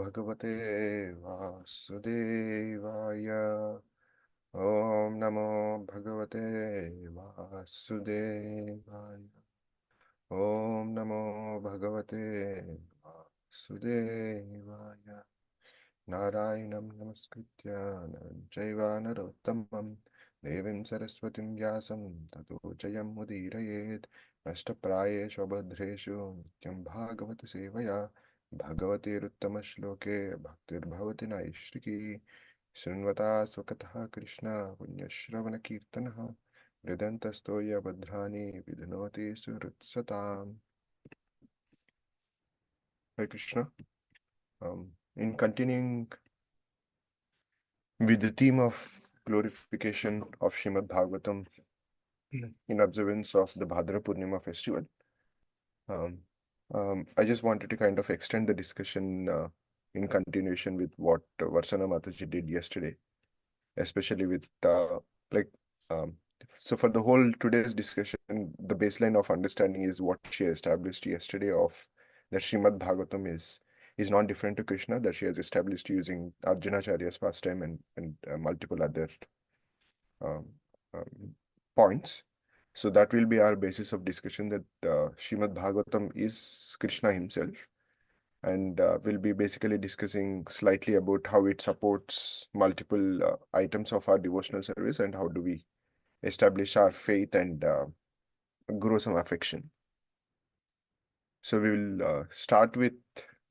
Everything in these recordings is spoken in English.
Bhagavate Vasudevaya. Om Namo Bhagavate Vasudevaya. Om Namo Bhagavate Vasudevaya. Narayanam Namaskritya Jaiva Narottamam Devim Saraswatim Vyasam Tato Jayam Mudirayet Ashtaprayeshu Abhadreshu Nityam Bhagavata Sevaya Bhagavate Ruttama Shloke Bhaktir Bhavati Naishriki Srinvata Swakatha Krishna Punyashravana Kirtanaha Vedantastoya Bhadrani Vidhanoti Surutsatam. Hare Krishna. In continuing with the theme of glorification of Srimad Bhagavatam in observance of the Bhadra Purnima festival, I just wanted to kind of extend the discussion in continuation with what Varsana Mataji did yesterday, especially with like so for the whole today's discussion, the baseline of understanding is what she established yesterday of that Srimad Bhagavatam is not different to Krishna, that she has established using Arjunacharya's pastime and multiple other um, um, points. So that will be our basis of discussion, that Srimad Bhagavatam is Krishna himself, and we'll be basically discussing slightly about how it supports multiple items of our devotional service and how do we establish our faith and grow some affection. So we will start with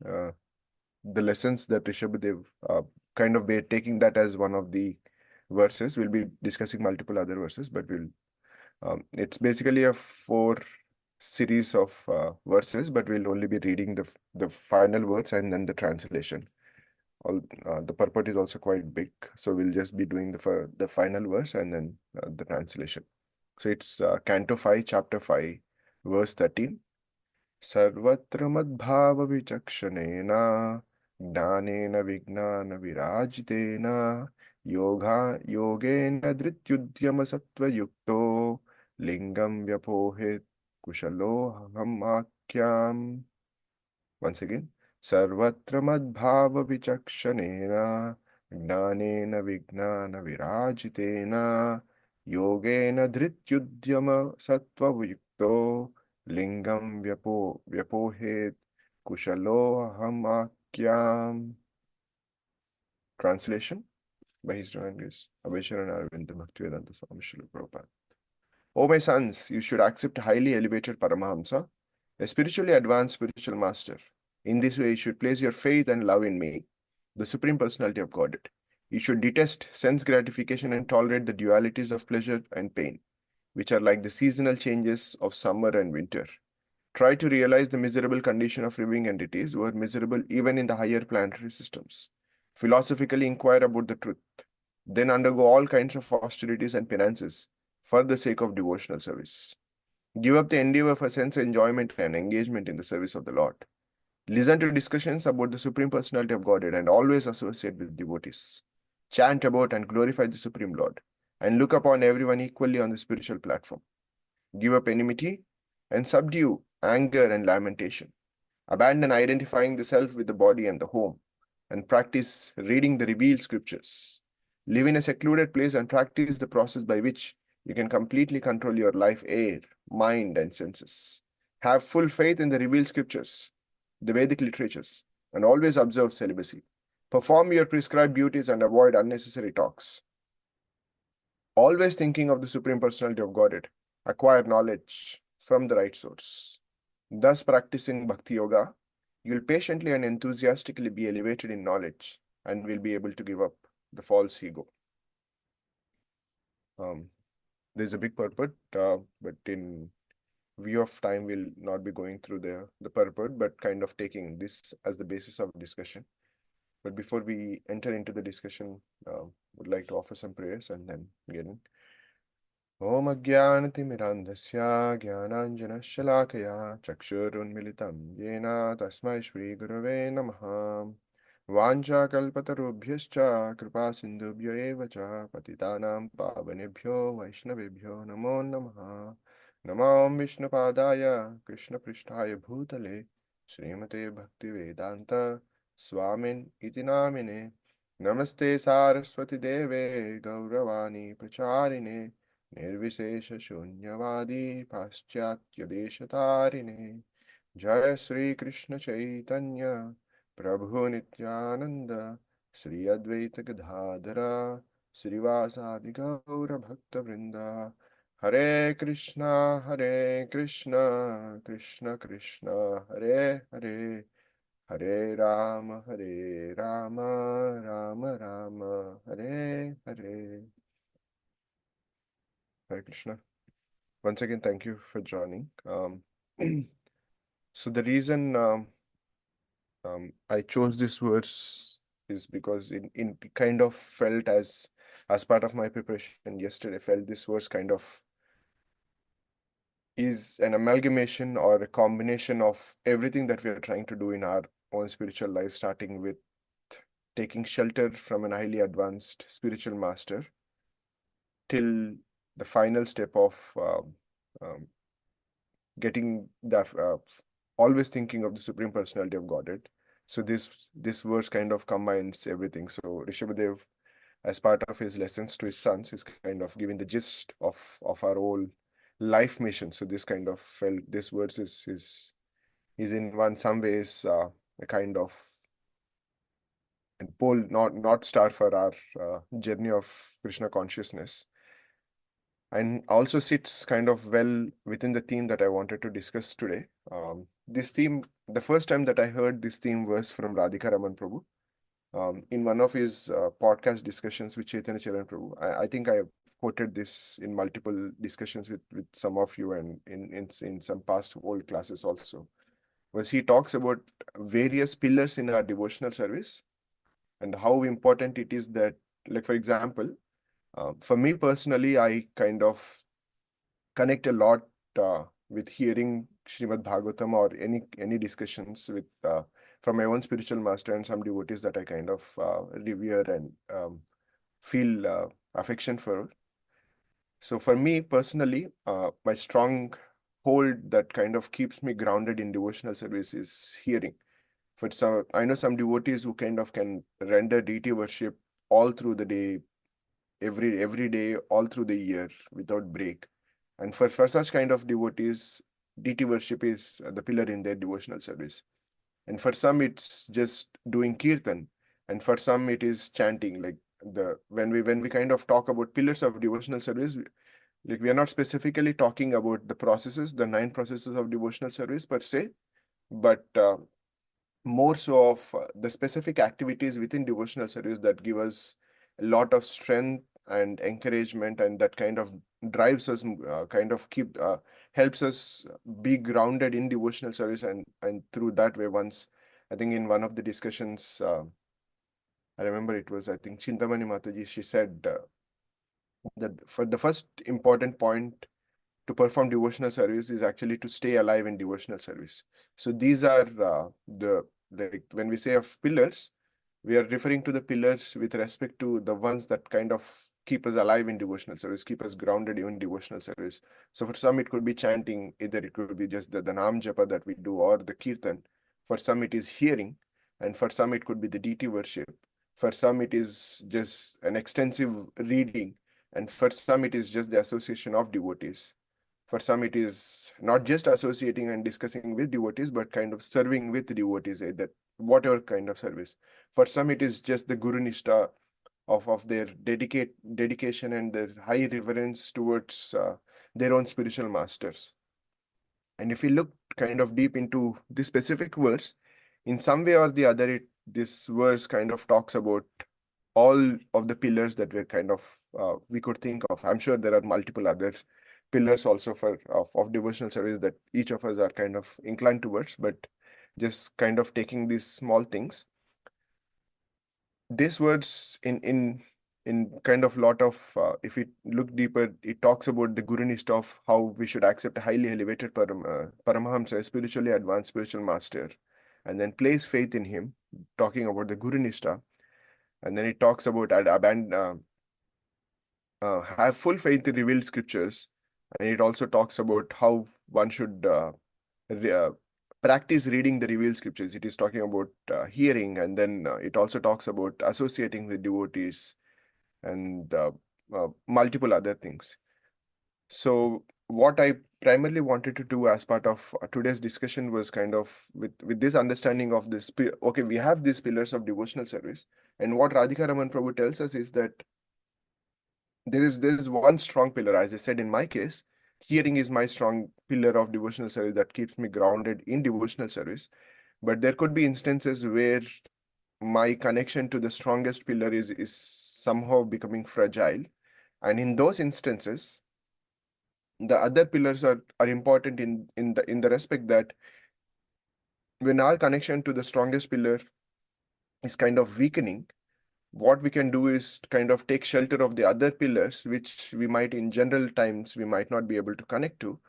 the lessons that Rishabhadev kind of be taking that as one of the verses. We'll be discussing multiple other verses, but it's basically a 4 series of verses, but we'll only be reading the final words and then the translation. The purport is also quite big, so we'll just be doing the final verse and then the translation. So it's Canto 5, Chapter 5, verse 13. Sarvatra madbhava vichakshanena jnanena vijnana virajitena yogena dhrityudyama sattva yukto lingam vyapohet kushalo ham akyam. Once again, sarvatra madbhava vichakshanena jnanena vijnana virajitena yogena dhrityudyama sattva yukto lingam vyapohet kushalo hamakyam. Translation by His Divine Grace Abhishek Arvind Bhaktivedanta Swami Srila Prabhupada. O my sons, you should accept a highly elevated Paramahamsa, a spiritually advanced spiritual master. In this way, you should place your faith and love in me, the Supreme Personality of Godhead. You should detest sense gratification and tolerate the dualities of pleasure and pain, which are like the seasonal changes of summer and winter. Try to realize the miserable condition of living entities who are miserable even in the higher planetary systems. Philosophically inquire about the truth. Then undergo all kinds of austerities and penances for the sake of devotional service. Give up the endeavor for sense enjoyment and engagement in the service of the Lord. Listen to discussions about the Supreme Personality of Godhead and always associate with devotees. Chant about and glorify the Supreme Lord and look upon everyone equally on the spiritual platform. Give up enmity and subdue anger and lamentation. Abandon identifying the self with the body and the home and practice reading the revealed scriptures. Live in a secluded place and practice the process by which you can completely control your life, air, mind, and senses. Have full faith in the revealed scriptures, the Vedic literatures, and always observe celibacy. Perform your prescribed duties and avoid unnecessary talks. Always thinking of the Supreme Personality of Godhead, acquire knowledge from the right source. Thus, practicing Bhakti Yoga, you will patiently and enthusiastically be elevated in knowledge and will be able to give up the false ego. There's a big purport, but in view of time, we'll not be going through the purport, but kind of taking this as the basis of discussion. But before we enter into the discussion, would like to offer some prayers and then get in. Om Ajnanatimirandhasya Jnananjanashalakaya Chakshurunmilitam Yena Tasmai Shri Gurave Namaha. Vancha kalpatarubhyascha kripa sindhubhyo eva cha patitanam pavanebhyo vaishnavebhyo namo namaha. Namam Vishnupadaya Krishna Pristhaya Bhutale Srimate Bhakti Vedanta स्वामिन् इति नामिने नमस्ते सारस्वती देवे गौरवाणी प्रचारिणे निर्विशेषशून्यवादी पाश्चात्यदेशतारिणे जय श्री कृष्ण चैतन्य प्रभु नित्यानंद श्री अद्वैत गदाधरा श्रीवासादि गौर भक्त वृंदा हरे Krishna Krishna Krishna Hare Hare Hare Ram Ram Ram Hare Hare. Hare Krishna. Once again, thank you for joining. So the reason I chose this verse is because it kind of felt as part of my preparation yesterday, felt this verse kind of is an amalgamation or a combination of everything that we are trying to do in our own spiritual life, starting with taking shelter from an highly advanced spiritual master till the final step of um, getting the always thinking of the Supreme Personality of Godhead. So this verse kind of combines everything. So Rishabhadev, as part of his lessons to his sons, is kind of giving the gist of our whole life mission. So this kind of felt this verse is in some ways a kind of a pole, not star for our journey of Krishna consciousness, and also sits kind of well within the theme that I wanted to discuss today. This theme, the first time that I heard this theme was from Radhika Raman Prabhu in one of his podcast discussions with Chaitanya Charan Prabhu. I think I quoted this in multiple discussions with some of you and in some past old classes also. Was he talks about various pillars in our devotional service and how important it is that, like for example, for me personally, I kind of connect a lot with hearing Srimad Bhagavatam or any discussions with from my own spiritual master and some devotees that I kind of revere and feel affection for. So for me personally, my strong hold that kind of keeps me grounded in devotional service is hearing. For some, I know some devotees who kind of can render deity worship all through the day, every day, all through the year without break. And for such kind of devotees, deity worship is the pillar in their devotional service. And for some, it's just doing kirtan, and for some, it is chanting. Like the when we kind of talk about pillars of devotional service, like we are not specifically talking about the processes, the 9 processes of devotional service per se, but more so of the specific activities within devotional service that give us a lot of strength and encouragement, and that kind of drives us, kind of keep helps us be grounded in devotional service, and through that way, once I think in one of the discussions, I remember it was, I think, Chintamani Mataji, she said that for the first important point to perform devotional service is actually to stay alive in devotional service. So these are the when we say of pillars, we are referring to the pillars with respect to the ones that kind of keep us alive in devotional service, keep us grounded in devotional service. So for some, it could be chanting, either it could be just the Nam Japa that we do or the Kirtan. For some, it is hearing, and for some, it could be the deity worship. For some, it is just an extensive reading, and for some, it is just the association of devotees. For some, it is not just associating and discussing with devotees, but kind of serving with devotees, that whatever kind of service. For some, it is just the Guru Nishtha of their dedication and their high reverence towards their own spiritual masters. And if we look kind of deep into this specific verse, in some way or the other, this verse kind of talks about all of the pillars that we're kind of we could think of. I'm sure there are multiple other pillars also of devotional service that each of us are kind of inclined towards, but just kind of taking these small things. These words in kind of lot of if we look deeper, it talks about the guru nishtha of how we should accept a highly elevated paramahamsa, a spiritually advanced spiritual master, and then place faith in him, talking about the guru nishtha. And then it talks about have full faith in revealed scriptures, and it also talks about how one should practice reading the revealed scriptures. It is talking about hearing, and then it also talks about associating with devotees and multiple other things. So what I primarily wanted to do as part of today's discussion was kind of with this understanding of this. Okay, we have these pillars of devotional service, and what Radhika Raman Prabhu tells us is that there is one strong pillar. As I said, in my case, hearing is my strong pillar of devotional service that keeps me grounded in devotional service. But there could be instances where my connection to the strongest pillar is somehow becoming fragile, and in those instances the other pillars are important in the respect that when our connection to the strongest pillar is kind of weakening, what we can do is kind of take shelter of the other pillars, which we might in general times we might not be able to connect to.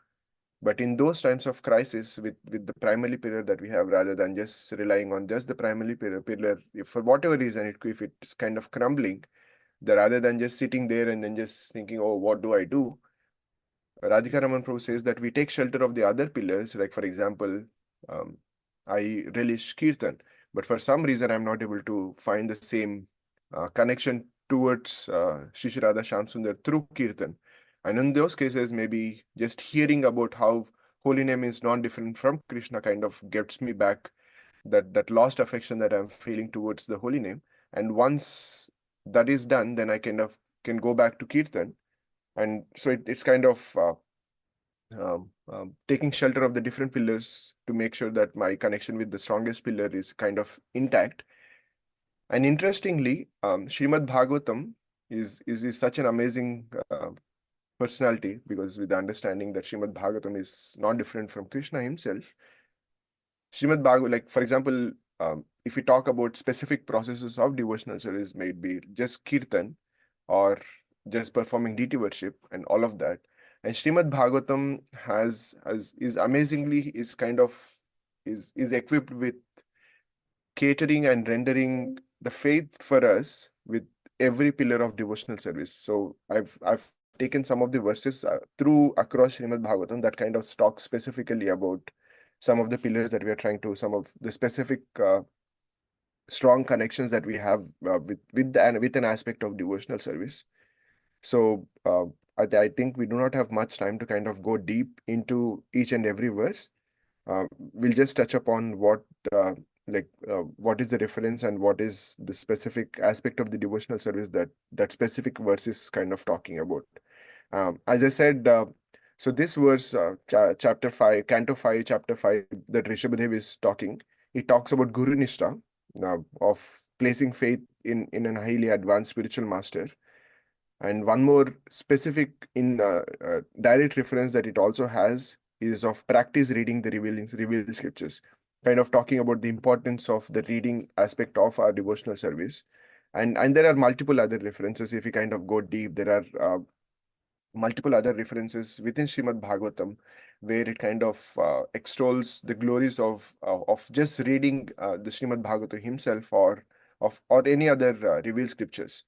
But in those times of crisis, with the primary pillar that we have, rather than just relying on just the primary pillar, if for whatever reason if it's kind of crumbling, that rather than just sitting there and then just thinking, oh, what do I do? Radhika Raman Prabhu says that we take shelter of the other pillars, like for example, um, I relish Kirtan, but for some reason I'm not able to find the same connection towards Shri Shri Radha Shyam Sundar through Kirtan. And in those cases, maybe just hearing about how holy name is not different from Krishna kind of gets me back that lost affection that I'm feeling towards the holy name. And once that is done, then I kind of can go back to Kirtan. And so it's kind of taking shelter of the different pillars to make sure that my connection with the strongest pillar is kind of intact. And interestingly, Srimad Bhagavatam is such an amazing personality, because with the understanding that Srimad Bhagavatam is not different from Krishna himself. Srimad Bhagavatam, like for example, if we talk about specific processes of devotional service, may it be just kirtan or just performing deity worship and all of that. And Srimad Bhagavatam is amazingly is kind of is equipped with catering and rendering the faith for us with every pillar of devotional service. So I've taken some of the verses through across Srimad Bhagavatam that kind of talk specifically about some of the pillars that we are trying to, some of the specific strong connections that we have with an aspect of devotional service. So I think we do not have much time to kind of go deep into each and every verse. We'll just touch upon what is the reference and what is the specific aspect of the devotional service that specific verse is kind of talking about. As I said, so this verse, chapter 5, Canto 5, chapter 5, that Rishabhadev is talking, it talks about Guru Nishtha, of placing faith in a highly advanced spiritual master. And one more specific in direct reference that it also has is of practice reading the revealed scriptures, kind of talking about the importance of the reading aspect of our devotional service. And there are multiple other references. If we kind of go deep, there are multiple other references within Srimad Bhagavatam, where it kind of extols the glories of just reading the Srimad Bhagavatam himself, or any other revealed scriptures.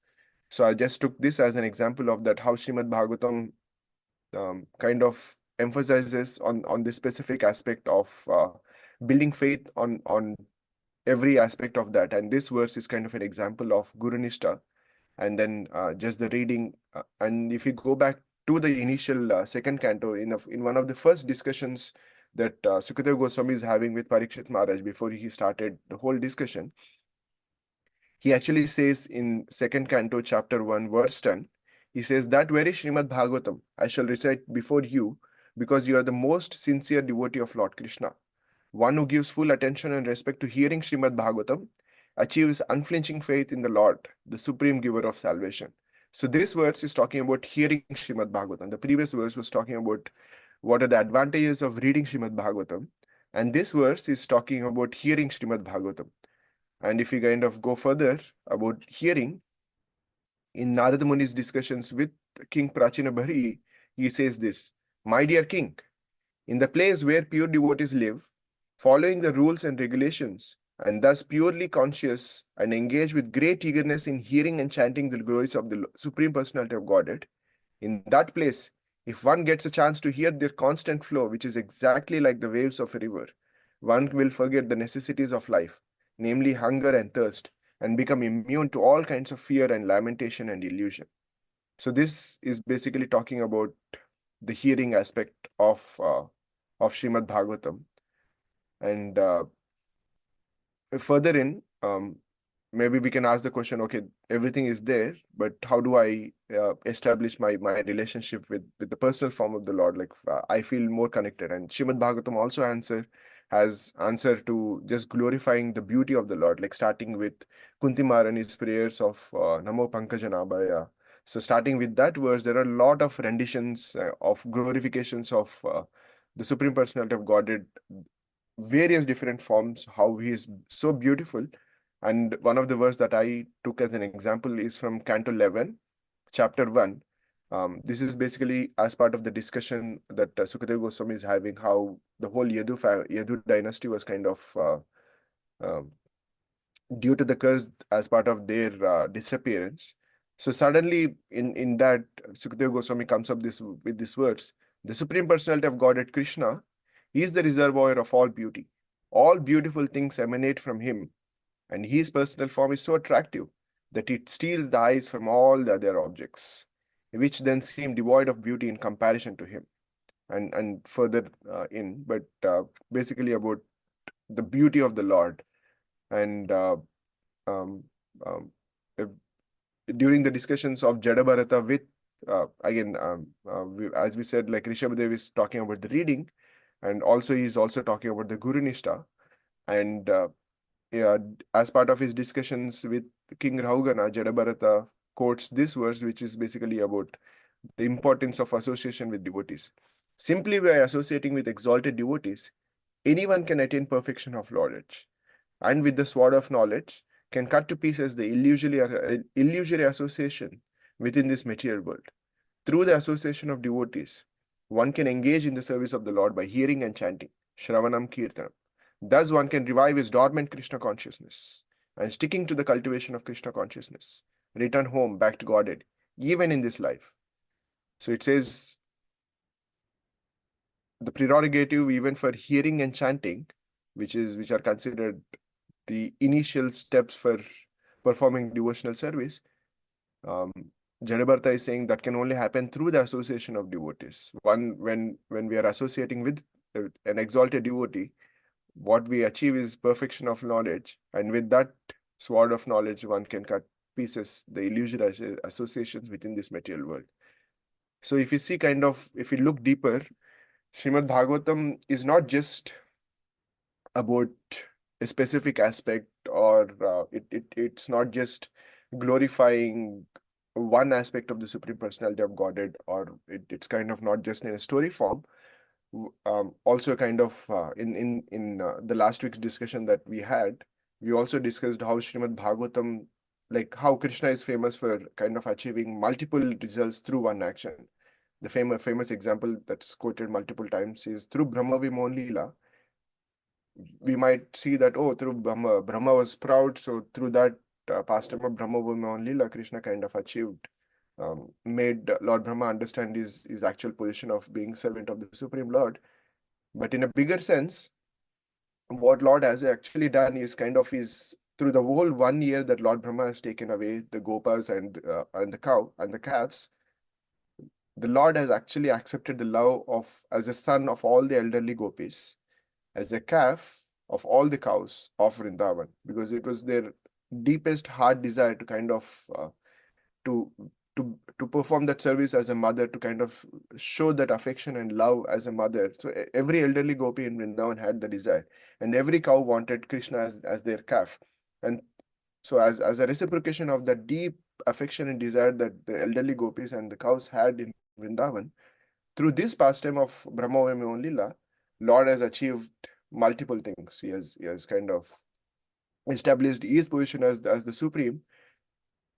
So I just took this as an example of that, how Srimad Bhagavatam kind of emphasizes on this specific aspect of building faith on every aspect of that. And this verse is kind of an example of Guru Nishtha, and then just the reading. And if you go back to the initial second canto, in one of the first discussions that Sukadeva Goswami is having with Parikshit Maharaj before he started the whole discussion, he actually says in second canto, chapter 1, verse 10, he says, that very Srimad Bhagavatam I shall recite before you, because you are the most sincere devotee of Lord Krishna. One who gives full attention and respect to hearing Srimad Bhagavatam achieves unflinching faith in the Lord, the supreme giver of salvation. So this verse is talking about hearing Srimad Bhagavatam. The previous verse was talking about what are the advantages of reading Srimad Bhagavatam. And this verse is talking about hearing Srimad Bhagavatam. And if we kind of go further about hearing, in Narada Muni's discussions with King Prachina Bhari, he says this, my dear king, in the place where pure devotees live, following the rules and regulations, and thus purely conscious and engaged with great eagerness in hearing and chanting the glories of the Supreme Personality of Godhead, in that place, if one gets a chance to hear their constant flow, which is exactly like the waves of a river, one will forget the necessities of life, namely hunger and thirst, and become immune to all kinds of fear and lamentation and illusion. So this is basically talking about the hearing aspect of Srimad Bhagavatam. And further in, maybe we can ask the question, okay, everything is there, but how do I establish my relationship with the personal form of the Lord? Like I feel more connected. And Srimad Bhagavatam also has answer to just glorifying the beauty of the Lord, like starting with Kunti Maharani's prayers of Namo Pankajanabhaya. So starting with that verse, there are a lot of renditions of glorifications of the Supreme Personality of Godhead, various different forms, how he is so beautiful. And one of the verse that I took as an example is from Canto 11, chapter 1. This is basically as part of the discussion that Sukadeva Goswami is having, how the whole Yadu dynasty was kind of um, due to the curse as part of their disappearance. So suddenly, in that, Sukadeva Goswami comes up with these words: the Supreme Personality of Godhead Krishna is the reservoir of all beauty. All beautiful things emanate from him, and his personal form is so attractive that it steals the eyes from all the other objects, which then seem devoid of beauty in comparison to him. And further but basically about the beauty of the Lord. And um, um, uh, during the discussions of Jada Bharata with again as we said, like Rishabhadev is talking about the reading, and also he's also talking about the Guru Nishtha. And yeah, as part of his discussions with King Rahugana, Jada Bharata quotes this verse, which is basically about the importance of association with devotees. Simply by associating with exalted devotees, anyone can attain perfection of knowledge, and with the sword of knowledge can cut to pieces the illusory association within this material world. Through the association of devotees, one can engage in the service of the Lord by hearing and chanting, Shravanam Kirtanam. Thus, one can revive his dormant Krishna consciousness, and sticking to the cultivation of Krishna consciousness, return home back to Godhead, even in this life. So it says the prerogative even for hearing and chanting, which are considered the initial steps for performing devotional service. Um, Janabartha is saying that can only happen through the association of devotees. When we are associating with an exalted devotee, what we achieve is perfection of knowledge, and with that sword of knowledge, one can cut pieces the illusory associations within this material world. So if you see if you look deeper, Srimad Bhagavatam is not just about a specific aspect, or it's not just glorifying one aspect of the Supreme Personality of Godhead, or it's kind of not just in a story form. Also kind of in the last week's discussion that we had, we also discussed how Srimad Bhagavatam, like how Krishna is famous for kind of achieving multiple results through one action. The famous example that's quoted multiple times is through Brahma Vimohan Leela. We might see that, oh, through Brahma was proud, so through that pastime of Brahma Vimohan Leela, Krishna kind of achieved, made Lord Brahma understand his actual position of being servant of the Supreme Lord. But in a bigger sense, what Lord has actually done is is through the whole 1 year that Lord Brahma has taken away the gopas and the cow and the calves, the Lord has actually accepted the love of as a son of all the elderly gopis, as a calf of all the cows of Vrindavan, because it was their deepest heart desire to to to perform that service as a mother, to kind of show that affection and love as a mother. So every elderly gopi in Vrindavan had the desire, and every cow wanted Krishna as their calf. And so as a reciprocation of that deep affection and desire that the elderly gopis and the cows had in Vrindavan, through this pastime of Brahma Vimohan Lila, Lord has achieved multiple things. He has kind of established his position as the supreme.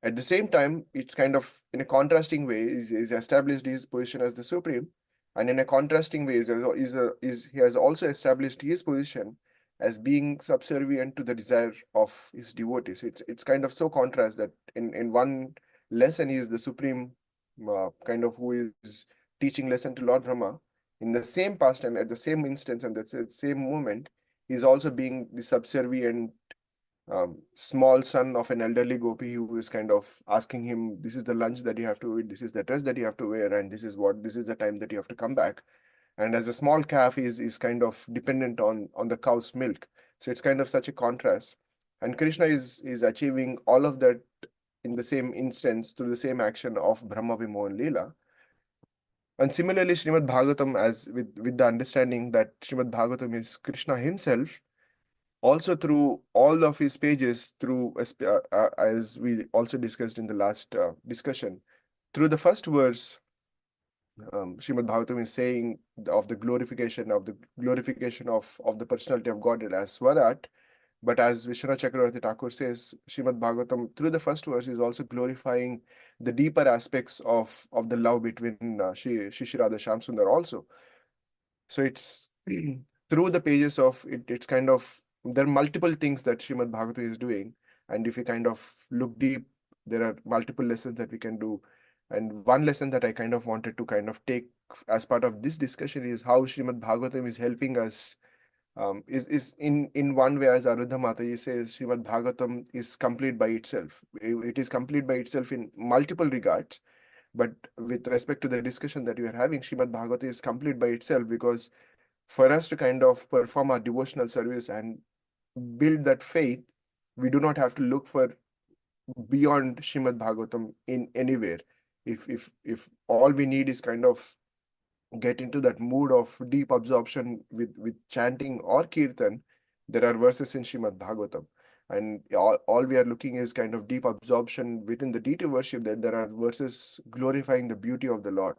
At the same time, it's kind of in a contrasting way, is established his position as the supreme, and in a contrasting way, he has also established his position as being subservient to the desire of his devotees. It's kind of so contrast that in one lesson he is the supreme, kind of who is teaching lesson to Lord Brahma. In the same pastime, at the same instance, and that's the same moment, he's also being the subservient small son of an elderly gopi who is kind of asking him, this is the lunch that you have to eat, this is the dress that you have to wear, and this is the time that you have to come back. And as a small calf is kind of dependent on the cow's milk. So it's kind of such a contrast. And Krishna is achieving all of that in the same instance through the same action of Brahma Vimohan Leela. And similarly, Srimad Bhagavatam, as with the understanding that Srimad Bhagavatam is Krishna himself, also through all of his pages, through as we also discussed in the last discussion, through the first verse, Srimad Bhagavatam is saying of the glorification of the personality of Godhead as Swarat. But as Vishwanath Chakravarti Thakur says, Srimad Bhagavatam through the first verse is also glorifying the deeper aspects of the love between Shri Radha Shyamsundar also. So it's through the pages of it, it's kind of, there are multiple things that Srimad Bhagavatam is doing. And if we kind of look deep, there are multiple lessons that we can do. And one lesson that I kind of wanted to kind of take as part of this discussion is how Srimad Bhagavatam is helping us. Is in one way, as Arudha Mataji says, Srimad Bhagavatam is complete by itself. It is complete by itself in multiple regards. But with respect to the discussion that we are having, Srimad Bhagavatam is complete by itself, because for us to kind of perform our devotional service and build that faith, we do not have to look for beyond Srimad Bhagavatam in anywhere. If all we need is kind of get into that mood of deep absorption with chanting or kirtan, there are verses in Srimad Bhagavatam. And all we are looking is kind of deep absorption within the deity worship, that there are verses glorifying the beauty of the Lord.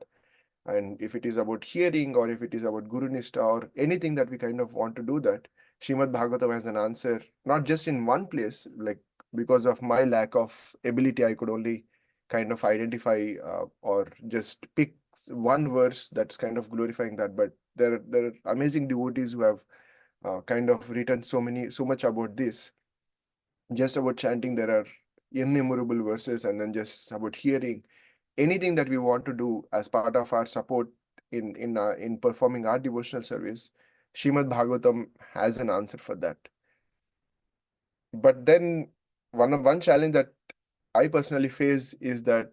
And if it is about hearing, or if it is about Guru Nishtha, or anything that we kind of want to do that, Srimad Bhagavatam has an answer, not just in one place, like because of my lack of ability, I could only kind of identify or just pick one verse that's kind of glorifying that. But there are amazing devotees who have kind of written so much about this. Just about chanting, there are innumerable verses, and then just about hearing, anything that we want to do as part of our support in performing our devotional service, Srimad Bhagavatam has an answer for that. But then one challenge that I personally face is that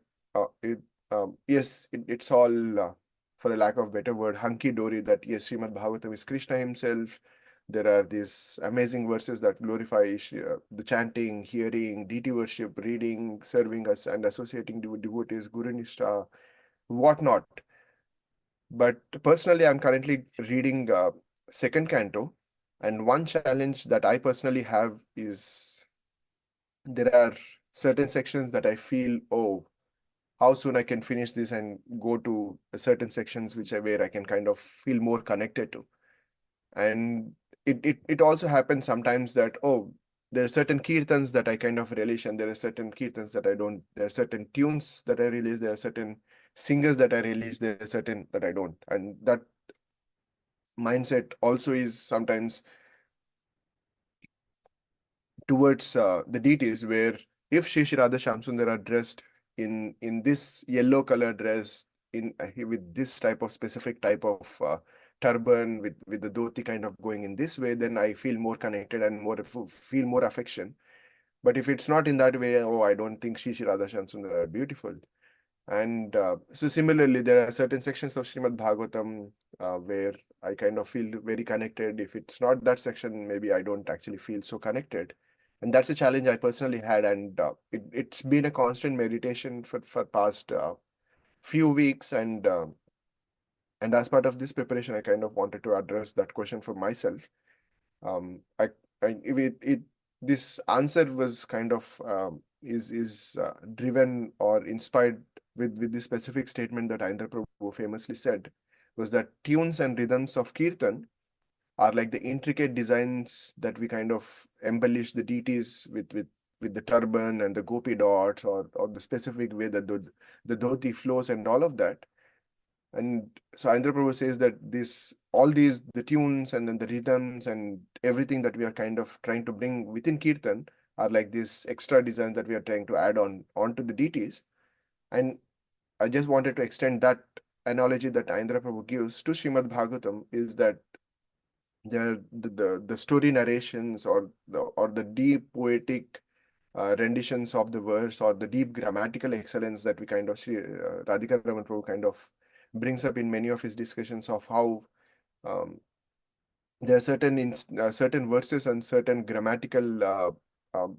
it's all for a lack of better word, hunky dory. That yes, Srimad Bhagavatam is Krishna himself. There are these amazing verses that glorify the chanting, hearing, deity worship, reading, serving us, and associating devotees, Guru Nishtha, whatnot. But personally, I'm currently reading second canto, and one challenge that I personally have is there are certain sections that I feel, oh, how soon I can finish this and go to certain sections where I can kind of feel more connected to. And it also happens sometimes that, oh, there are certain kirtans that I kind of relish, and there are certain kirtans that I don't. There are certain tunes that I release, there are certain singers that I release, there are certain that I don't. And that mindset also is sometimes towards the deities, where if Shri Shri Radha Shyamsundar are dressed in this yellow color dress, in with this type of specific type of turban, with the dhoti kind of going in this way, then I feel more connected and feel more affection. But if it's not in that way, oh, I don't think Shri Shri Radha Shyamsundar are beautiful. And so similarly, there are certain sections of Srimad Bhagavatam where I kind of feel very connected. If it's not that section, maybe I don't actually feel so connected. And that's a challenge I personally had. And it's been a constant meditation for past few weeks. And as part of this preparation, I kind of wanted to address that question for myself. Um, I, if it this answer was kind of is driven or inspired with this specific statement that Indra Prabhu famously said, was that tunes and rhythms of kirtan are like the intricate designs that we kind of embellish the deities with the turban and the gopi dots, or the specific way that the dhoti flows and all of that. And so Indra Prabhu says that all these, the tunes and then the rhythms and everything that we are kind of trying to bring within Kirtan are like this extra design that we are trying to add onto the deities. And I just wanted to extend that analogy that Indra Prabhu gives to Srimad Bhagavatam, is that the story narrations or the deep poetic renditions of the verse or the deep grammatical excellence that we kind of see Radhika Raman Prabhu kind of brings up in many of his discussions of how um, there are certain verses and certain grammatical um,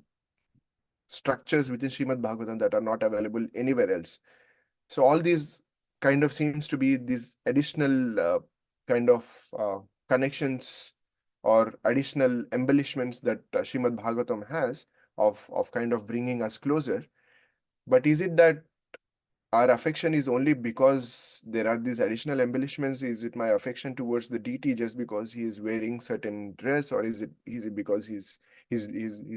structures within Srimad Bhagavatam that are not available anywhere else. So all these kind of seems to be these additional kind of connections or additional embellishments that Srimad Bhagavatam has of kind of bringing us closer. But is it that our affection is only because there are these additional embellishments? Is it my affection towards the deity just because he is wearing certain dress, or is it because he's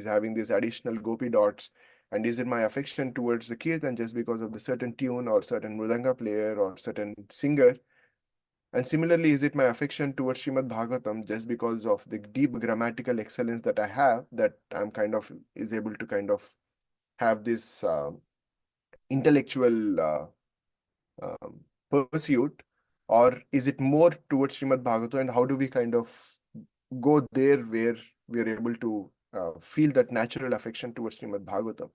having these additional gopi dots? And is it my affection towards the kirtan just because of the certain tune or certain mridanga player or certain singer? And similarly, is it my affection towards Srimad Bhagavatam just because of the deep grammatical excellence that I have, that I'm kind of is able to kind of have this intellectual um, pursuit, or is it more towards Srimad Bhagavatam, and how do we kind of go there where we're able to feel that natural affection towards Srimad Bhagavatam?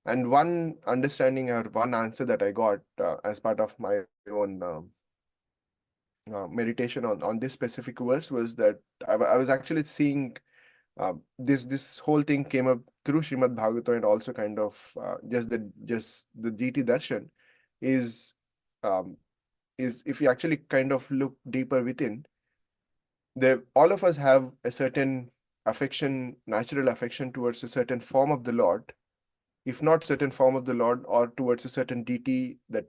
And one understanding or one answer that I got as part of my own meditation on this specific verse was that I was actually seeing this whole thing came up through Srimad Bhagavatam, and also kind of just the DT darshan is um, is if you actually kind of look deeper within, there all of us have a certain affection, natural affection towards a certain form of the Lord, if not certain form of the Lord, or towards a certain deity that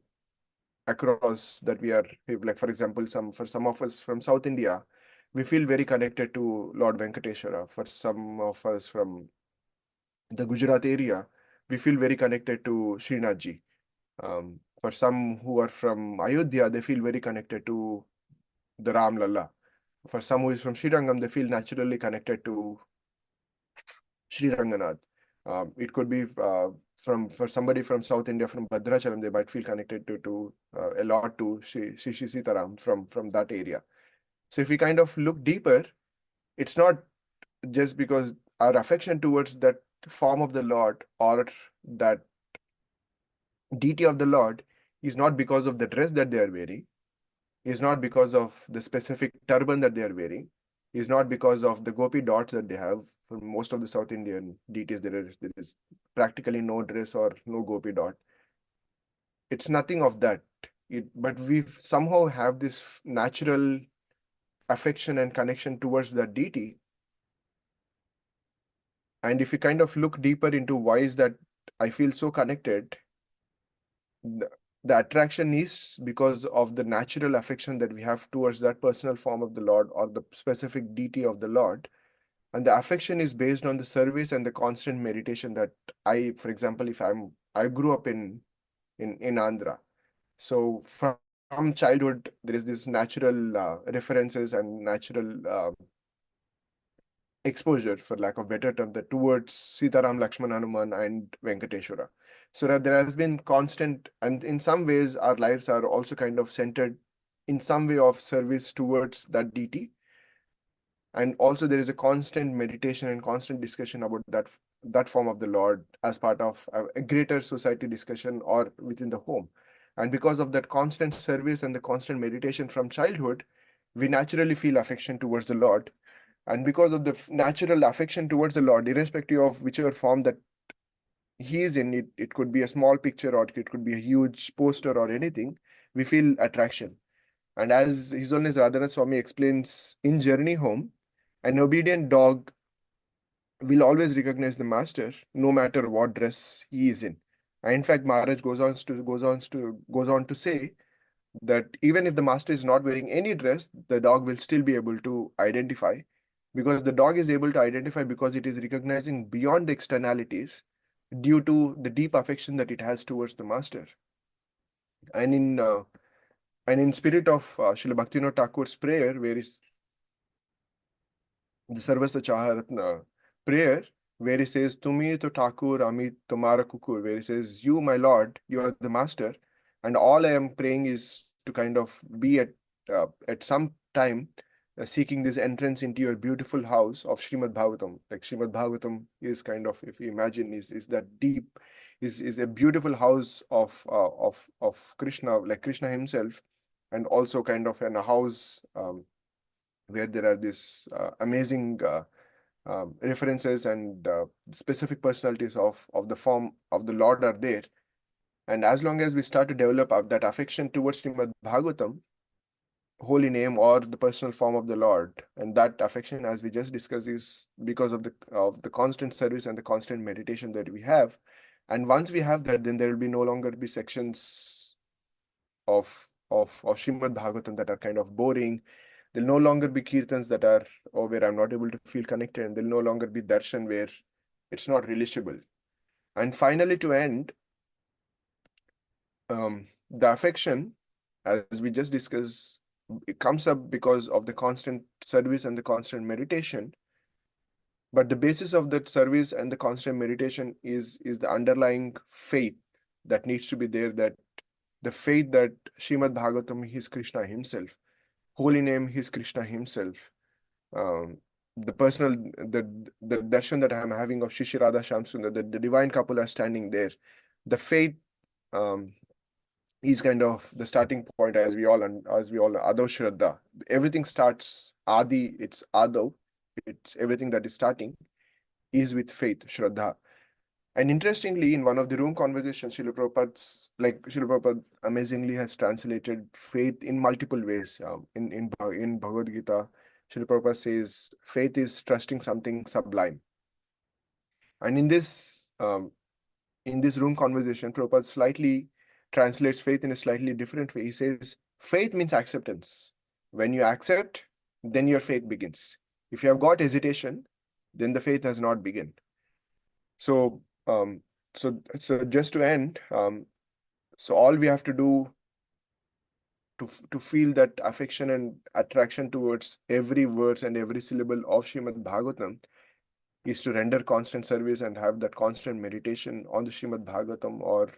across that we are, like for example, for some of us from South India, we feel very connected to Lord Venkateshwara. For some of us from the Gujarat area, we feel very connected to Srinathji. For some who are from Ayodhya, they feel very connected to the Ram Lalla. For some who is from Srirangam, they feel naturally connected to Sri Ranganath. It could be for somebody from South India, from Bhadrachalam, they might feel connected to a lot to Shri Sitaram from that area. So if we kind of look deeper, it's not just because our affection towards that form of the Lord or that deity of the Lord is not because of the dress that they are wearing, is not because of the specific turban that they are wearing, is not because of the gopi dots that they have. For most of the South Indian deities, there is practically no dress or no gopi dot. It's nothing of that. But we somehow have this natural affection and connection towards that deity. And if you kind of look deeper into why is that I feel so connected, the, the attraction is because of the natural affection that we have towards that personal form of the Lord or the specific deity of the Lord. And the affection is based on the service and the constant meditation that for example, if I grew up in Andhra. So from childhood, there is this natural references and natural exposure, for lack of better term, that towards Sitaram, Lakshman, Hanuman, and Venkateshwara. So that there has been constant, and in some ways, our lives are also kind of centered in some way of service towards that deity. And also there is a constant meditation and constant discussion about that form of the Lord as part of a greater society discussion or within the home. And because of that constant service and the constant meditation from childhood, we naturally feel affection towards the Lord. And because of the natural affection towards the Lord, irrespective of whichever form that he is in, it could be a small picture or it could be a huge poster or anything, we feel attraction. And as His Holiness Radhanath Swami explains in Journey Home, an obedient dog will always recognize the master, no matter what dress he is in. And in fact, Maharaj goes on to say that even if the master is not wearing any dress, the dog will still be able to identify, because the dog is able to identify because it is recognizing beyond the externalities due to the deep affection that it has towards the master. And in spirit of Srila Bhaktivinoda Thakur's prayer, where is the Sarvasya Chaharatna prayer, where he says, Tumi to Thakur, Ami Tumara Kukur, where he says, You, my Lord, you are the master, and all I am praying is to kind of be at some time seeking this entrance into your beautiful house of Srimad Bhagavatam. Like Srimad Bhagavatam is kind of, if you imagine, is that deep, is a beautiful house of Krishna, like Krishna himself, and also kind of in a house where there are this amazing references and specific personalities of the form of the Lord are there. And as long as we start to develop that affection towards Srimad Bhagavatam, holy name or the personal form of the Lord, and that affection, as we just discussed, is because of the constant service and the constant meditation that we have. And once we have that, then there will be no longer be sections of Srimad Bhagavatam that are kind of boring. There'll no longer be kirtans that are, or where I'm not able to feel connected, and there'll no longer be darshan where it's not relishable. And finally, to end, the affection, as we just discussed, it comes up because of the constant service and the constant meditation. But the basis of that service and the constant meditation is the underlying faith that needs to be there, that the faith that Srimad Bhagavatam is Krishna himself, holy name is Krishna himself. The personal, the darshan that I'm having of Shishi Radha Shamsundar, the divine couple are standing there. The faith is kind of the starting point, as we all Ado Shraddha. Everything starts Adi, it's Ado, it's everything that is starting is with faith, Shraddha. And interestingly, in one of the room conversations, Srila Prabhupada amazingly has translated faith in multiple ways. In Bhagavad Gita, Srila Prabhupada says faith is trusting something sublime. And in this room conversation, Prabhupada slightly translates faith in a slightly different way. He says faith means acceptance. When you accept, then your faith begins. If you have got hesitation, then the faith has not begun. So just to end, so all we have to do to feel that affection and attraction towards every verse and every syllable of Srimad Bhagavatam is to render constant service and have that constant meditation on the Srimad Bhagavatam or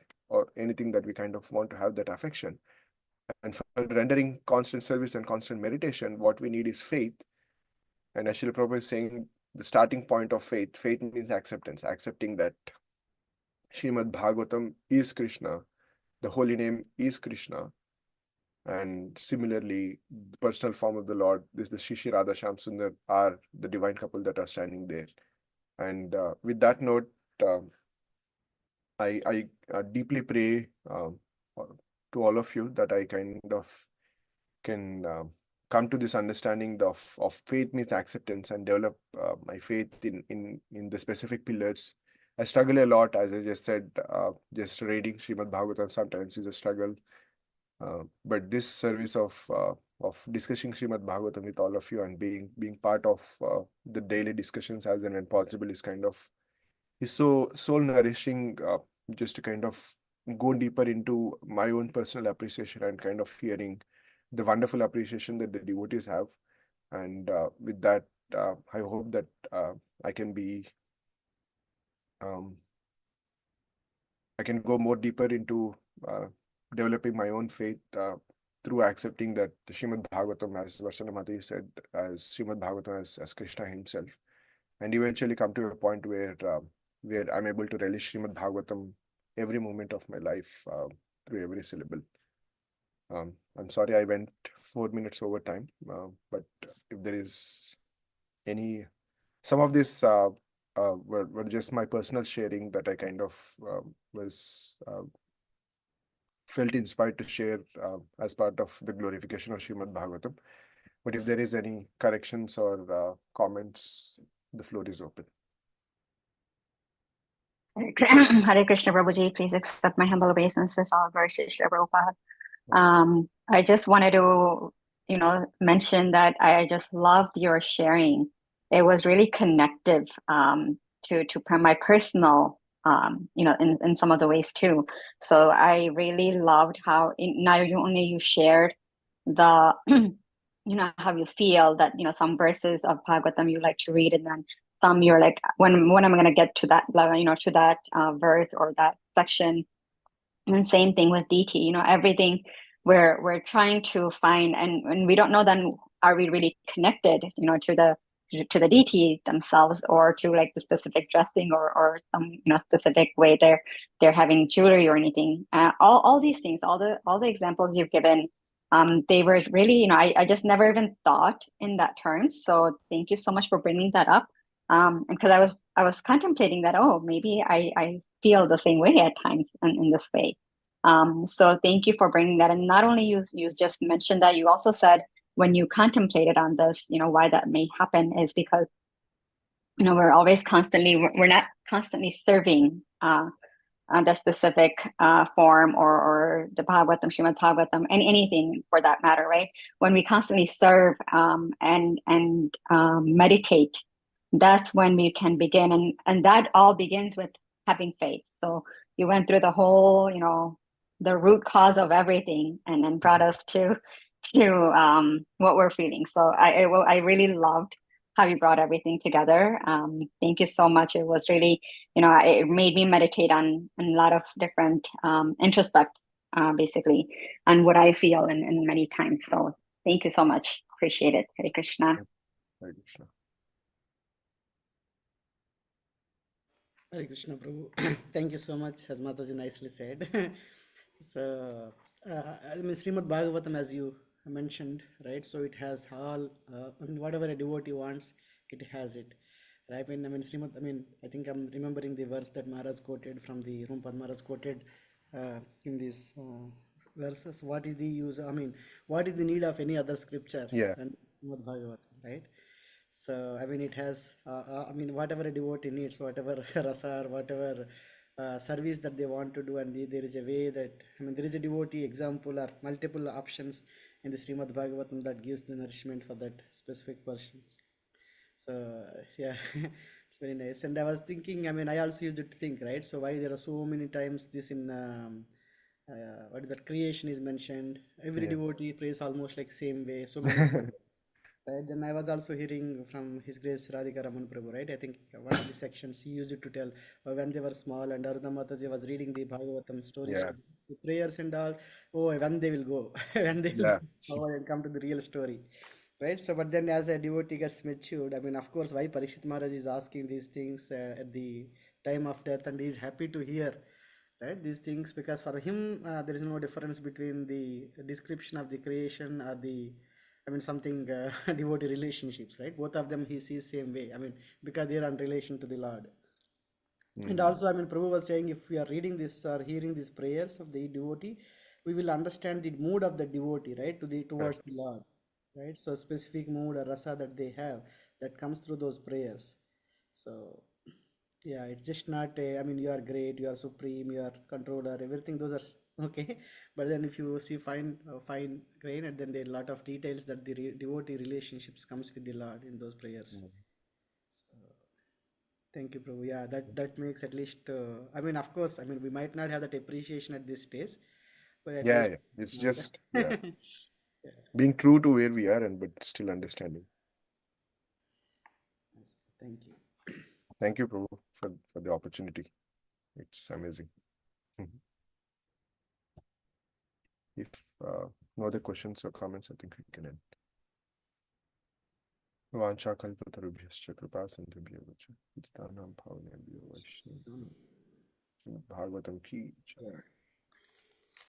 anything that we kind of want to have that affection. And for rendering constant service and constant meditation, what we need is faith. And as Srila Prabhupada is saying, the starting point of faith means acceptance, accepting that Srimad Bhagavatam is Krishna, the holy name is Krishna, and similarly, the personal form of the Lord, the Shishi Radha Shamsundar, are the divine couple that are standing there. And with that note, I deeply pray to all of you that I kind of can come to this understanding of faith means acceptance and develop my faith in the specific pillars. I struggle a lot, as I just said, just reading Srimad Bhagavatam sometimes is a struggle. But this service of discussing Srimad Bhagavatam with all of you and being part of the daily discussions as and when possible is kind of so soul nourishing, just to kind of go deeper into my own personal appreciation and kind of hearing the wonderful appreciation that the devotees have. And with that, I hope that I can go more deeper into developing my own faith through accepting that the Srimad Bhagavatam, as Varsana Mataji said, as Srimad Bhagavatam as Krishna himself, and eventually come to a point where I'm able to relish Srimad Bhagavatam every moment of my life through every syllable. I'm sorry I went 4 minutes over time, but if there is any, some of this were just my personal sharing that I kind of was felt inspired to share as part of the glorification of Srimad Bhagavatam. But if there is any corrections or comments, the floor is open. Hare Krishna, Prabhuji, please accept my humble obeisances, all verses, Srila Prabhupada. I just wanted to, mention that I just loved your sharing. It was really connective to my personal, in some of the ways too. So I really loved how not only you shared the, how you feel that, some verses of Bhagavatam you like to read, and then some you're like, when am I going to get to that level, to that verse or that section. And same thing with DT, everything we're trying to find, and we don't know then are we really connected, to the deity themselves, or to like the specific dressing, or some specific way they're having jewelry or anything. All these things, all the examples you've given, they were really, I just never even thought in that terms. So thank you so much for bringing that up. And because I was contemplating that, oh, maybe I feel the same way at times in this way. So thank you for bringing that. And not only you just mentioned that, you also said when you contemplated on this, why that may happen is because, we're not constantly serving the specific form, or the Bhagavatam, Srimad Bhagavatam, and anything for that matter, right? When we constantly serve and meditate, that's when we can begin, and that all begins with having faith. So you went through the whole, the root cause of everything, and then brought us to what we're feeling. So I really loved how you brought everything together. Thank you so much. It was really, it made me meditate on a lot of different introspect, basically, on what I feel in many times. So thank you so much. Appreciate it. Hare Krishna. Hare Krishna. Hare Krishna, Prabhu. Thank you so much, as Mataji nicely said. So, I mean, Srimad Bhagavatam, as you mentioned, right? So it has all, I mean, whatever a devotee wants, it has it. Right? I mean, Srimad, I think I'm remembering the verse that Maharaj quoted from the Rumpad Maharaj quoted in these verses. What is the use, what is the need of any other scripture Yeah. than Srimad Bhagavatam, right? So, it has, whatever a devotee needs, whatever rasa or whatever service that they want to do, and there is a way that, there is a devotee example or multiple options in the Srimad Bhagavatam that gives the nourishment for that specific person. So, yeah, it's very nice. And I was thinking, I also used to think, right? So, why there are so many times this in, what is that, creation is mentioned. Every Yeah. devotee prays almost like same way, so many times. Right. Then I was also hearing from His Grace Radhika Raman Prabhu, right? I think one of the sections he used to tell when they were small and Arudha Mataji was reading the Bhagavatam stories, Yeah. so the prayers and all, oh, when they will go, when they will Yeah. go forward and come to the real story, right? So, but then as a devotee gets matured, of course, why Parikshit Maharaj is asking these things at the time of death, and he is happy to hear, right, these things, because for him there is no difference between the description of the creation or the something devotee relationships, right? Both of them he sees same way, because they are in relation to the Lord. And Mm. also, Prabhu was saying, if we are reading this or hearing these prayers of the devotee, we will understand the mood of the devotee, right, Correct. towards the Lord, right? So specific mood or rasa that they have, that comes through those prayers. So yeah, it's just not a, you are great, you are supreme, you are controller, everything. Those are okay. But then if you see fine grain, and then there are a lot of details that the devotee relationships comes with the Lord in those prayers. Mm. Thank you, Prabhu. Yeah, that makes at least. Of course, we might not have that appreciation at this stage, but at Yeah. least Yeah. It's know just, yeah, that. Yeah. being true to where we are, and but still understanding. Thank you. Thank you, Prabhu, for the opportunity. It's amazing. Mhm. If no other questions or comments, I think we can end. वाञ्छा कल्पतरुभ्यश्च कृपा सिन्धुभ्यः च पतितानां पावनेभ्यो वैष्णवेभ्यो भागवतम की जय।